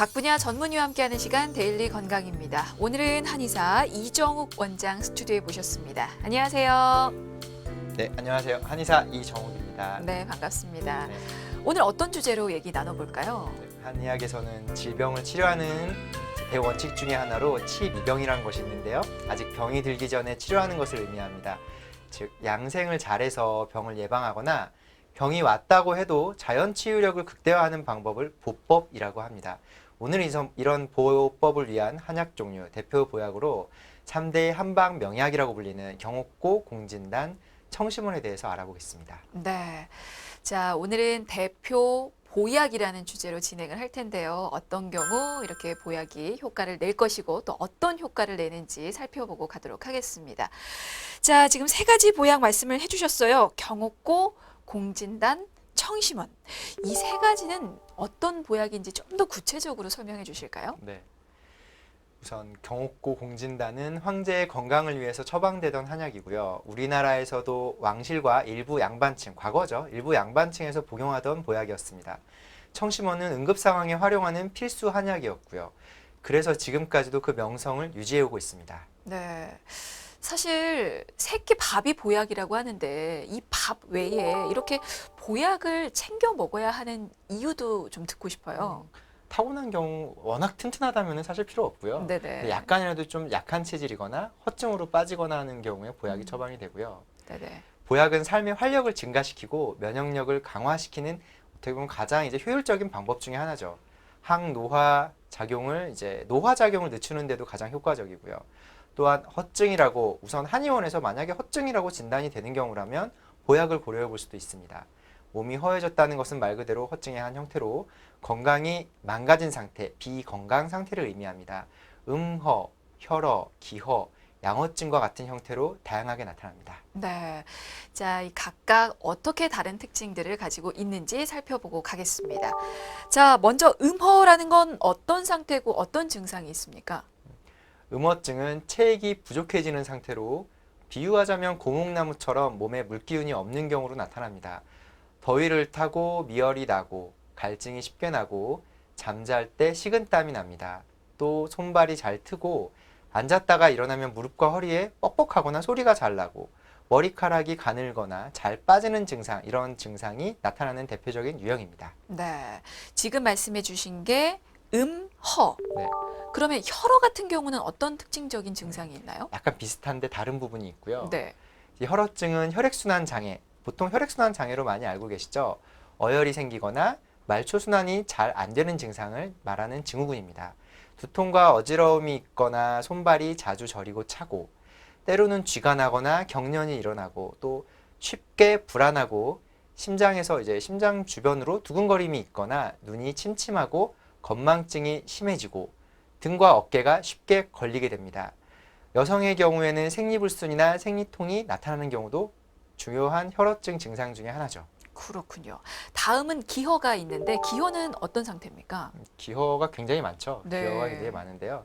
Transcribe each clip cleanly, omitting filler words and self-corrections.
각 분야 전문의와 함께하는 시간 데일리 건강입니다. 오늘은 한의사 이정욱 원장 스튜디오에 모셨습니다. 안녕하세요. 네, 안녕하세요. 한의사 이정욱입니다. 네, 반갑습니다. 네, 오늘 어떤 주제로 얘기 나눠볼까요? 한의학에서는 질병을 치료하는 대원칙 중에 하나로 치미병이라는 것이 있는데요. 아직 병이 들기 전에 치료하는 것을 의미합니다. 즉, 양생을 잘해서 병을 예방하거나 병이 왔다고 해도 자연 치유력을 극대화하는 방법을 보법이라고 합니다. 오늘은 이런 보법을 위한 한약 종류 대표 보약으로 3대 한방 명약이라고 불리는 경옥고, 공진단, 청심원에 대해서 알아보겠습니다. 네. 자, 오늘은 대표 보약이라는 주제로 진행을 할 텐데요. 어떤 경우 이렇게 보약이 효과를 낼 것이고 또 어떤 효과를 내는지 살펴보고 가도록 하겠습니다. 자, 지금 세 가지 보약 말씀을 해주셨어요. 경옥고, 공진단, 청심원. 이 세 가지는 어떤 보약인지 좀 더 구체적으로 설명해 주실까요? 네. 우선 경옥고 공진단은 황제의 건강을 위해서 처방되던 한약이고요. 우리나라에서도 왕실과 일부 양반층, 과거죠. 일부 양반층에서 복용하던 보약이었습니다. 청심원은 응급 상황에 활용하는 필수 한약이었고요. 그래서 지금까지도 그 명성을 유지해오고 있습니다. 네. 사실 새끼 밥이 보약이라고 하는데 이 밥 외에 이렇게 보약을 챙겨 먹어야 하는 이유도 좀 듣고 싶어요. 타고난 경우 워낙 튼튼하다면 사실 필요 없고요. 네네. 근데 약간이라도 좀 약한 체질이거나 허증으로 빠지거나 하는 경우에 보약이 음. 처방이 되고요. 네네. 보약은 삶의 활력을 증가시키고 면역력을 강화시키는 어떻게 보면 가장 효율적인 방법 중에 하나죠. 항노화 작용을 노화 작용을 늦추는 데도 가장 효과적이고요. 또한 허증이라고 우선 한의원에서 만약에 허증이라고 진단이 되는 경우라면 보약을 고려해 볼 수도 있습니다. 몸이 허해졌다는 것은 말 그대로 허증의 한 형태로 건강이 망가진 상태, 비건강 상태를 의미합니다. 음허, 혈허, 기허, 양허증과 같은 형태로 다양하게 나타납니다. 네. 자, 이 각각 어떻게 다른 특징들을 가지고 있는지 살펴보고 가겠습니다. 자, 먼저 음허라는 건 어떤 상태고 어떤 증상이 있습니까? 음허증은 체액이 부족해지는 상태로 비유하자면 고목나무처럼 몸에 물기운이 없는 경우로 나타납니다. 더위를 타고 미열이 나고 갈증이 쉽게 나고 잠잘 때 식은땀이 납니다. 또 손발이 잘 트고 앉았다가 일어나면 무릎과 허리에 뻑뻑하거나 소리가 잘 나고 머리카락이 가늘거나 잘 빠지는 증상, 이런 증상이 나타나는 대표적인 유형입니다. 네. 지금 말씀해 주신 게 음허. 네, 그러면 혈허 같은 경우는 어떤 특징적인 증상이 있나요? 약간 비슷한데 다른 부분이 있고요. 네. 이 혈허증은 혈액순환 장애, 보통 혈액순환 장애로 많이 알고 계시죠? 어혈이 생기거나 말초순환이 잘 안 되는 증상을 말하는 증후군입니다. 두통과 어지러움이 있거나 손발이 자주 저리고 차고 때로는 쥐가 나거나 경련이 일어나고 또 쉽게 불안하고 심장에서 심장 주변으로 두근거림이 있거나 눈이 침침하고 건망증이 심해지고 등과 어깨가 쉽게 걸리게 됩니다. 여성의 경우에는 생리불순이나 생리통이 나타나는 경우도 중요한 혈허증 증상 중에 하나죠. 그렇군요. 다음은 기허가 있는데 기허는 어떤 상태입니까? 기허가 굉장히 많죠. 네. 기허가 굉장히 많은데요.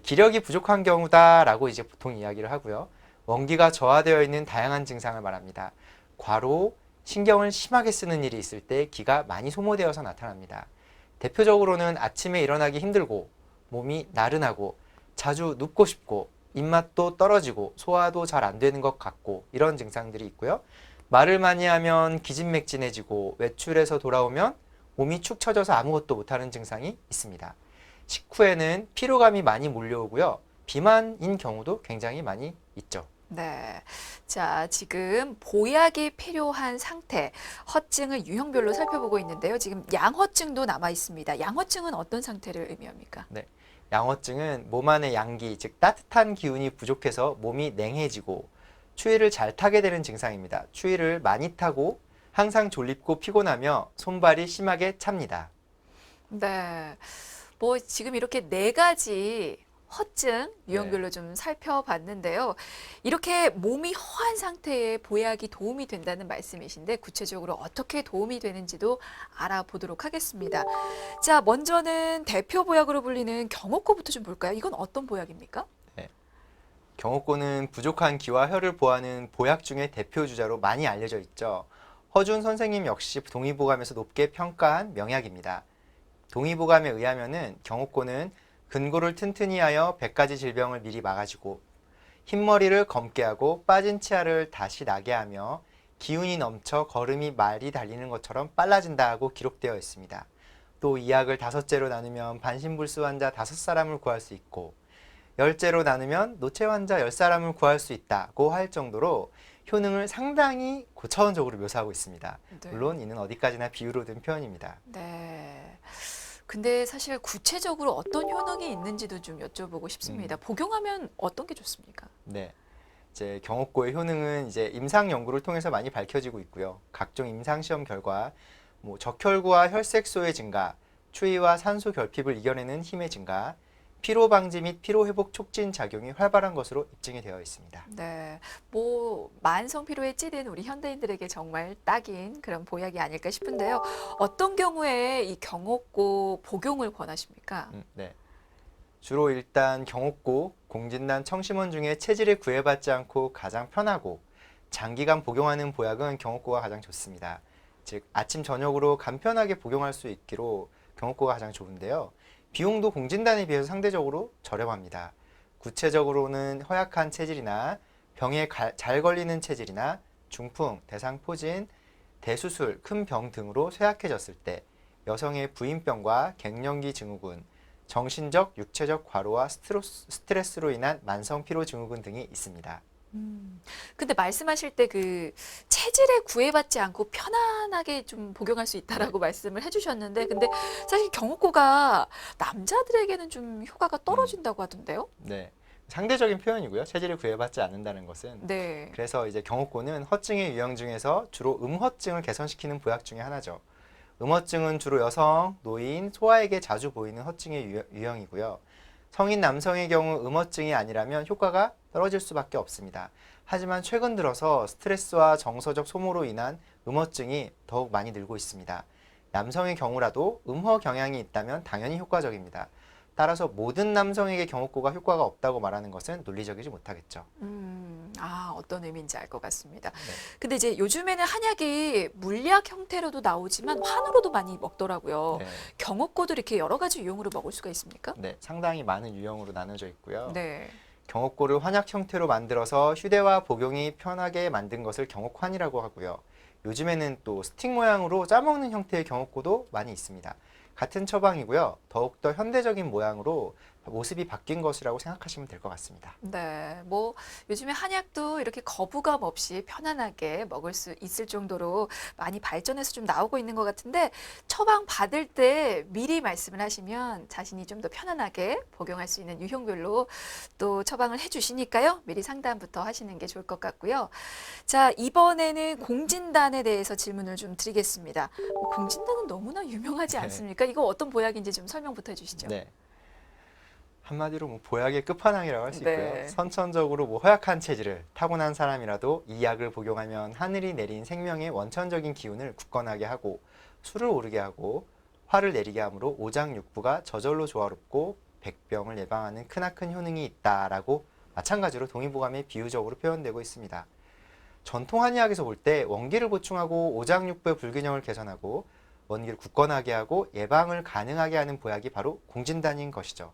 기력이 부족한 경우다라고 보통 이야기를 하고요. 원기가 저하되어 있는 다양한 증상을 말합니다. 과로, 신경을 심하게 쓰는 일이 있을 때 기가 많이 소모되어서 나타납니다. 대표적으로는 아침에 일어나기 힘들고 몸이 나른하고 자주 눕고 싶고 입맛도 떨어지고 소화도 잘 안 되는 것 같고 이런 증상들이 있고요. 말을 많이 하면 기진맥진해지고 외출해서 돌아오면 몸이 축 처져서 아무것도 못하는 증상이 있습니다. 식후에는 피로감이 많이 몰려오고요. 비만인 경우도 굉장히 많이 있죠. 네. 자, 지금 보약이 필요한 상태, 허증을 유형별로 살펴보고 있는데요. 지금 양허증도 남아 있습니다. 양허증은 어떤 상태를 의미합니까? 네. 양허증은 몸 안의 양기, 즉 따뜻한 기운이 부족해서 몸이 냉해지고 추위를 잘 타게 되는 증상입니다. 추위를 많이 타고 항상 졸립고 피곤하며 손발이 심하게 찹니다. 네. 뭐 지금 이렇게 네 가지 허증 유형별로 좀 살펴봤는데요. 이렇게 몸이 허한 상태에 보약이 도움이 된다는 말씀이신데 구체적으로 어떻게 도움이 되는지도 알아보도록 하겠습니다. 자, 먼저는 대표 보약으로 불리는 경옥고부터 좀 볼까요? 이건 어떤 보약입니까? 경옥고는 부족한 기와 혈을 보하는 보약 중에 대표 주자로 많이 알려져 있죠. 허준 선생님 역시 동의보감에서 높게 평가한 명약입니다. 동의보감에 의하면은 경옥고는 근골을 튼튼히 하여 100가지 질병을 미리 막아주고 흰머리를 검게 하고 빠진 치아를 다시 나게 하며 기운이 넘쳐 걸음이 말이 달리는 것처럼 빨라진다고 기록되어 있습니다. 또 이 약을 5재로 나누면 반신불수 환자 5사람을 구할 수 있고 10재로 나누면 노체 환자 10사람을 구할 수 있다고 할 정도로 효능을 상당히 고차원적으로 묘사하고 있습니다. 네. 물론 이는 어디까지나 비유로 든 표현입니다. 네. 근데 사실 구체적으로 어떤 효능이 있는지도 좀 여쭤보고 싶습니다. 복용하면 어떤 게 좋습니까? 네. 이제 경옥고의 효능은 이제 임상 연구를 통해서 많이 밝혀지고 있고요. 각종 임상 시험 결과 적혈구와 혈색소의 증가, 추위와 산소 결핍을 이겨내는 힘의 증가, 피로 방지 및 피로 회복 촉진 작용이 활발한 것으로 입증이 되어 있습니다. 네, 뭐 만성 피로에 찌든 우리 현대인들에게 정말 딱인 그런 보약이 아닐까 싶은데요. 어떤 경우에 이 경옥고 복용을 권하십니까? 네. 주로 일단 경옥고, 공진단, 청심원 중에 체질에 구애받지 않고 가장 편하고 장기간 복용하는 보약은 경옥고가 가장 좋습니다. 즉 아침 저녁으로 간편하게 복용할 수 있기로 경옥고가 가장 좋은데요. 비용도 공진단에 비해서 상대적으로 저렴합니다. 구체적으로는 허약한 체질이나 병에 잘 걸리는 체질이나 중풍, 대상포진, 대수술, 큰 병 등으로 쇠약해졌을 때 여성의 부인병과 갱년기 증후군, 정신적, 육체적 과로와 스트레스로 인한 만성 피로 증후군 등이 있습니다. 근데 말씀하실 때 그 체질에 구애받지 않고 편안하게 좀 복용할 수 있다라고 말씀을 해주셨는데, 근데 사실 경옥고가 남자들에게는 좀 효과가 떨어진다고 하던데요? 네. 상대적인 표현이고요. 체질에 구애받지 않는다는 것은. 네. 그래서 이제 경옥고는 허증의 유형 중에서 주로 음허증을 개선시키는 보약 중에 하나죠. 음허증은 주로 여성, 노인, 소아에게 자주 보이는 허증의 유형이고요. 성인 남성의 경우 음허증이 아니라면 효과가 떨어질 수밖에 없습니다. 하지만 최근 들어서 스트레스와 정서적 소모로 인한 음허증이 더욱 많이 늘고 있습니다. 남성의 경우라도 음허 경향이 있다면 당연히 효과적입니다. 따라서 모든 남성에게 경옥고가 효과가 없다고 말하는 것은 논리적이지 못하겠죠. 어떤 의미인지 알 것 같습니다. 네. 근데 이제 요즘에는 한약이 물약 형태로도 나오지만 환으로도 많이 먹더라고요. 네. 경옥고도 이렇게 여러 가지 유형으로 먹을 수가 있습니까? 네, 상당히 많은 유형으로 나눠져 있고요. 네. 경옥고를 환약 형태로 만들어서 휴대와 복용이 편하게 만든 것을 경옥환이라고 하고요. 요즘에는 또 스틱 모양으로 짜먹는 형태의 경옥고도 많이 있습니다. 같은 처방이고요. 더욱더 현대적인 모양으로 모습이 바뀐 것이라고 생각하시면 될 것 같습니다. 네, 뭐 요즘에 한약도 이렇게 거부감 없이 편안하게 먹을 수 있을 정도로 많이 발전해서 좀 나오고 있는 것 같은데, 처방 받을 때 미리 말씀을 하시면 자신이 좀 더 편안하게 복용할 수 있는 유형별로 또 처방을 해주시니까요. 미리 상담부터 하시는 게 좋을 것 같고요. 자, 이번에는 공진단에 대해서 질문을 좀 드리겠습니다. 공진단은 너무나 유명하지 네. 않습니까? 이거 어떤 보약인지 좀 설명부터 해주시죠. 네. 한마디로 보약의 끝판왕이라고 할 수 있고요. 네. 선천적으로 허약한 체질을 타고난 사람이라도 이 약을 복용하면 하늘이 내린 생명의 원천적인 기운을 굳건하게 하고 술을 오르게 하고 화를 내리게 하므로 오장육부가 저절로 조화롭고 백병을 예방하는 크나큰 효능이 있다라고 마찬가지로 동의보감에 비유적으로 표현되고 있습니다. 전통 한의학에서 볼 때 원기를 보충하고 오장육부의 불균형을 개선하고 원기를 굳건하게 하고 예방을 가능하게 하는 보약이 바로 공진단인 것이죠.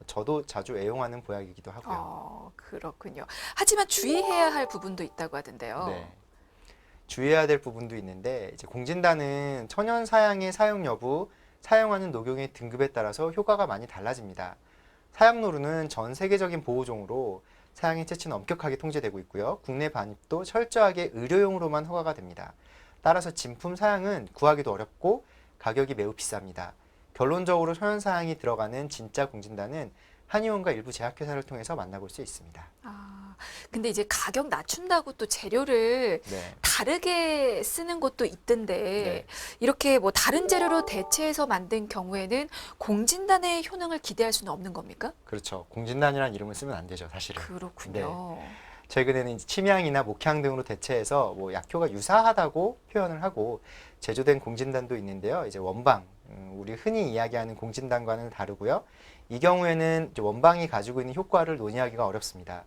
저도 자주 애용하는 보약이기도 하고요. 그렇군요. 하지만 주의해야 할 부분도 있다고 하던데요. 네. 주의해야 될 부분도 있는데 이제 공진단은 천연 사양의 사용 여부, 사용하는 녹용의 등급에 따라서 효과가 많이 달라집니다. 사양노루는 전 세계적인 보호종으로 사양의 채취는 엄격하게 통제되고 있고요. 국내 반입도 철저하게 의료용으로만 허가가 됩니다. 따라서 진품 사양은 구하기도 어렵고 가격이 매우 비쌉니다. 결론적으로 천연 사양이 들어가는 진짜 공진단은 한의원과 일부 제약회사를 통해서 만나볼 수 있습니다. 근데 이제 가격 낮춘다고 또 재료를 네. 다르게 쓰는 곳도 있던데, 네. 이렇게 뭐 다른 재료로 대체해서 만든 경우에는 공진단의 효능을 기대할 수는 없는 겁니까? 그렇죠. 공진단이라는 이름을 쓰면 안 되죠, 사실은. 그렇군요. 최근에는 이제 침향이나 목향 등으로 대체해서 약효가 유사하다고 표현을 하고 제조된 공진단도 있는데요. 이제 원방, 우리 흔히 이야기하는 공진단과는 다르고요. 이 경우에는 이제 원방이 가지고 있는 효과를 논의하기가 어렵습니다.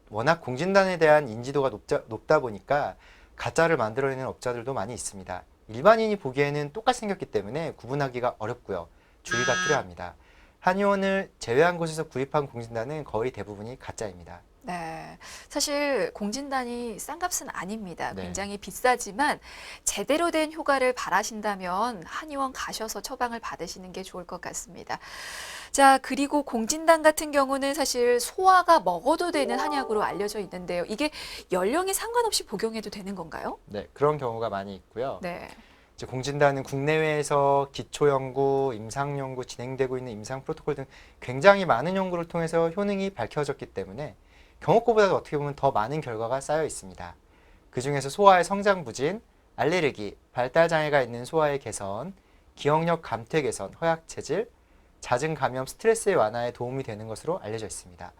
워낙 공진단에 대한 인지도가 높다 보니까 가짜를 만들어내는 업자들도 많이 있습니다. 일반인이 보기에는 똑같이 생겼기 때문에 구분하기가 어렵고요. 주의가 필요합니다. 한의원을 제외한 곳에서 구입한 공진단은 거의 대부분이 가짜입니다. 네, 사실 공진단이 싼 값은 아닙니다. 네. 굉장히 비싸지만 제대로 된 효과를 바라신다면 한의원 가셔서 처방을 받으시는 게 좋을 것 같습니다. 자, 그리고 공진단 같은 경우는 사실 소아가 먹어도 되는 한약으로 알려져 있는데요. 이게 연령에 상관없이 복용해도 되는 건가요? 네, 그런 경우가 많이 있고요. 네. 이제 공진단은 국내외에서 기초 연구, 임상 연구 진행되고 있는 임상 프로토콜 등 굉장히 많은 연구를 통해서 효능이 밝혀졌기 때문에 경옥고보다도 어떻게 보면 더 많은 결과가 쌓여 있습니다. 그 중에서 소아의 성장 부진, 알레르기, 발달 장애가 있는 소아의 개선, 기억력 감퇴 개선, 허약 체질, 잦은 감염, 스트레스의 완화에 도움이 되는 것으로 알려져 있습니다.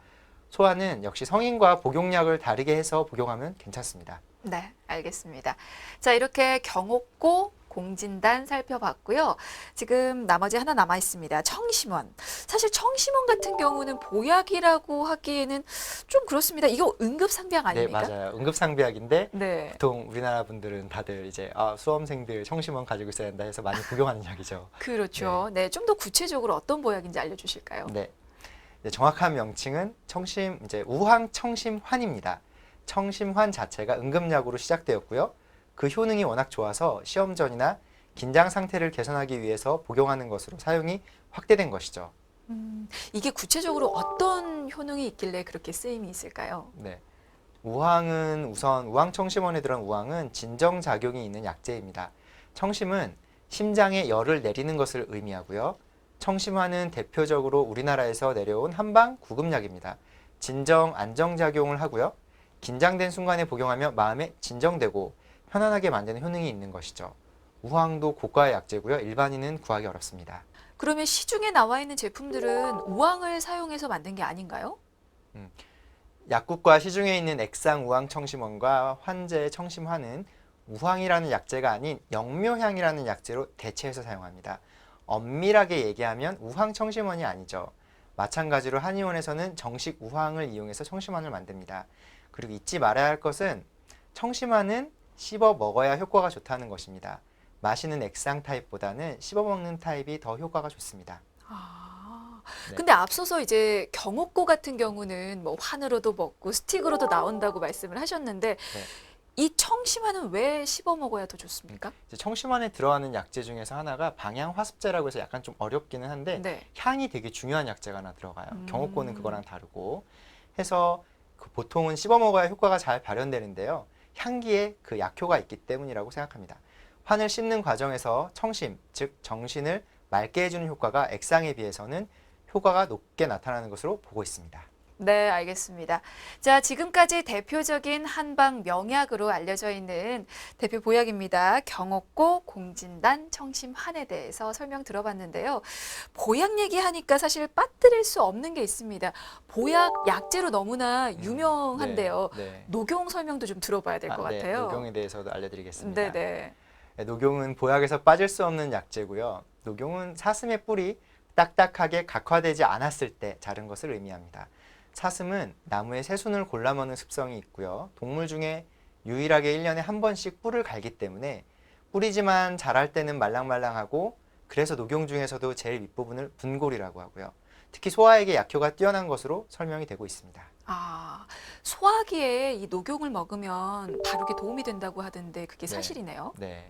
소아는 역시 성인과 복용량을 다르게 해서 복용하면 괜찮습니다. 네, 알겠습니다. 자, 이렇게 경옥고 공진단 살펴봤고요. 지금 나머지 하나 남아 있습니다. 청심원. 사실 청심원 같은 경우는 보약이라고 하기에는 좀 그렇습니다. 이거 응급상비약 네, 아닙니까? 맞아요. 응급상비약인데 네. 보통 우리나라 분들은 다들 이제 수험생들 청심원 가지고 있어야 한다 해서 많이 복용하는 약이죠. 그렇죠. 네, 좀 더 구체적으로 어떤 보약인지 알려주실까요? 네, 이제 정확한 명칭은 이제 우황청심환입니다. 청심환 자체가 응급약으로 시작되었고요. 그 효능이 워낙 좋아서 시험 전이나 긴장 상태를 개선하기 위해서 복용하는 것으로 사용이 확대된 것이죠. 이게 구체적으로 어떤 효능이 있길래 그렇게 쓰임이 있을까요? 네, 우황은 우선 우황청심원에 들어간 우황은 진정작용이 있는 약재입니다. 청심은 심장에 열을 내리는 것을 의미하고요. 청심환은 대표적으로 우리나라에서 내려온 한방 구급약입니다. 진정 안정작용을 하고요. 긴장된 순간에 복용하며 마음에 진정되고 편안하게 만드는 효능이 있는 것이죠. 우황도 고가의 약재고요. 일반인은 구하기 어렵습니다. 그러면 시중에 나와 있는 제품들은 우황을 사용해서 만든 게 아닌가요? 약국과 시중에 있는 액상 우황 청심원과 환제 청심환은 우황이라는 약재가 아닌 영묘향이라는 약재로 대체해서 사용합니다. 엄밀하게 얘기하면 우황 청심원이 아니죠. 마찬가지로 한의원에서는 정식 우황을 이용해서 청심환을 만듭니다. 그리고 잊지 말아야 할 것은 청심환은 씹어 먹어야 효과가 좋다는 것입니다. 마시는 액상 타입보다는 씹어 먹는 타입이 더 효과가 좋습니다. 네. 근데 앞서서 이제 경옥고 같은 경우는 뭐 환으로도 먹고 스틱으로도 나온다고 말씀을 하셨는데 네. 이 청심환은 왜 씹어 먹어야 더 좋습니까? 이제 청심환에 들어가는 약재 중에서 하나가 방향화습제라고 해서 약간 좀 어렵기는 한데 네. 향이 되게 중요한 약재가 하나 들어가요. 음. 경옥고는 그거랑 다르고 해서 보통은 씹어 먹어야 효과가 잘 발현되는데요. 향기에 그 약효가 있기 때문이라고 생각합니다. 환을 씹는 과정에서 청심, 즉 정신을 맑게 해주는 효과가 액상에 비해서는 효과가 높게 나타나는 것으로 보고 있습니다. 네, 알겠습니다. 자, 지금까지 대표적인 한방 명약으로 알려져 있는 대표 보약입니다. 경옥고, 공진단, 청심환에 대해서 설명 들어봤는데요. 보약 얘기하니까 사실 빠뜨릴 수 없는 게 있습니다. 보약 약재로 너무나 유명한데요. 네. 녹용 설명도 좀 들어봐야 될 것 같아요. 녹용에 대해서도 알려드리겠습니다. 네네. 녹용은 보약에서 빠질 수 없는 약재고요. 녹용은 사슴의 뿔이 딱딱하게 각화되지 않았을 때 자른 것을 의미합니다. 사슴은 나무의 새순을 골라 먹는 습성이 있고요. 동물 중에 유일하게 1년에 한 번씩 뿔을 갈기 때문에 뿔이지만 자랄 때는 말랑말랑하고 그래서 녹용 중에서도 제일 윗부분을 분골이라고 하고요. 특히 소아에게 약효가 뛰어난 것으로 설명이 되고 있습니다. 아, 소화기에 이 녹용을 먹으면 바르게 도움이 된다고 하던데 그게 네. 사실이네요. 네.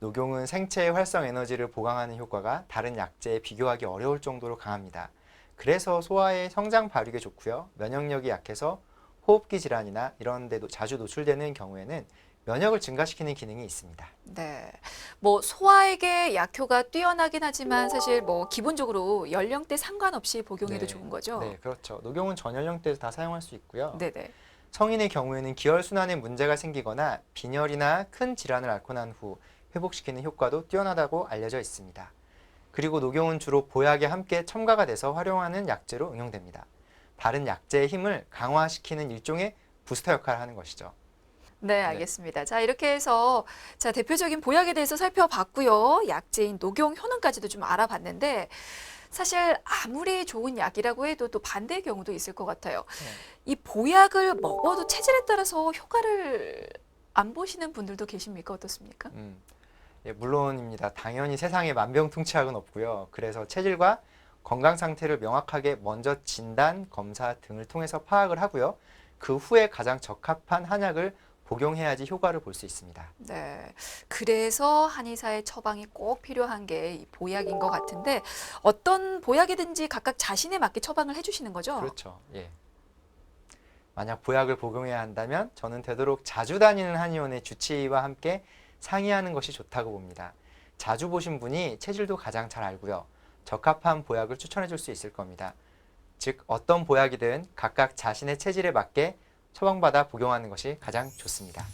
녹용은 생체의 활성 에너지를 보강하는 효과가 다른 약재에 비교하기 어려울 정도로 강합니다. 그래서 소아의 성장 발육에 좋고요. 면역력이 약해서 호흡기 질환이나 이런 데도 자주 노출되는 경우에는 면역을 증가시키는 기능이 있습니다. 네. 뭐 소아에게 약효가 뛰어나긴 하지만 사실 뭐 기본적으로 연령대 상관없이 복용해도 좋은 거죠. 네, 그렇죠. 녹용은 전 연령대에서 다 사용할 수 있고요. 네네. 성인의 경우에는 기혈순환에 문제가 생기거나 빈혈이나 큰 질환을 앓고 난 후 회복시키는 효과도 뛰어나다고 알려져 있습니다. 그리고 녹용은 주로 보약에 함께 첨가가 돼서 활용하는 약재로 응용됩니다. 다른 약재의 힘을 강화시키는 일종의 부스터 역할을 하는 것이죠. 네, 알겠습니다. 자, 이렇게 해서 자, 대표적인 보약에 대해서 살펴봤고요. 약재인 녹용 효능까지도 좀 알아봤는데 사실 아무리 좋은 약이라고 해도 또 반대의 경우도 있을 것 같아요. 이 보약을 먹어도 체질에 따라서 효과를 안 보시는 분들도 계십니까? 어떻습니까? 예, 물론입니다. 당연히 세상에 만병통치약은 없고요. 그래서 체질과 건강 상태를 명확하게 먼저 진단, 검사 등을 통해서 파악을 하고요. 그 후에 가장 적합한 한약을 복용해야지 효과를 볼 수 있습니다. 네. 그래서 한의사의 처방이 꼭 필요한 게 이 보약인 것 같은데 어떤 보약이든지 각각 자신에 맞게 처방을 해주시는 거죠? 그렇죠. 예. 만약 보약을 복용해야 한다면 저는 되도록 자주 다니는 한의원의 주치의와 함께 상의하는 것이 좋다고 봅니다. 자주 보신 분이 체질도 가장 잘 알고요. 적합한 보약을 추천해 줄 수 있을 겁니다. 즉 어떤 보약이든 각각 자신의 체질에 맞게 처방받아 복용하는 것이 가장 좋습니다.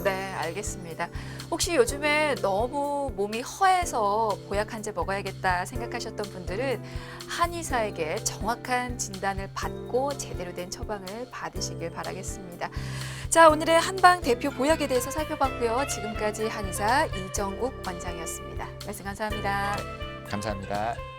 네, 알겠습니다. 혹시 요즘에 너무 몸이 허해서 보약 한 제 먹어야겠다 생각하셨던 분들은 한의사에게 정확한 진단을 받고 제대로 된 처방을 받으시길 바라겠습니다. 자, 오늘의 한방 대표 보약에 대해서 살펴봤고요. 지금까지 한의사 이정욱 원장이었습니다. 말씀 감사합니다. 감사합니다.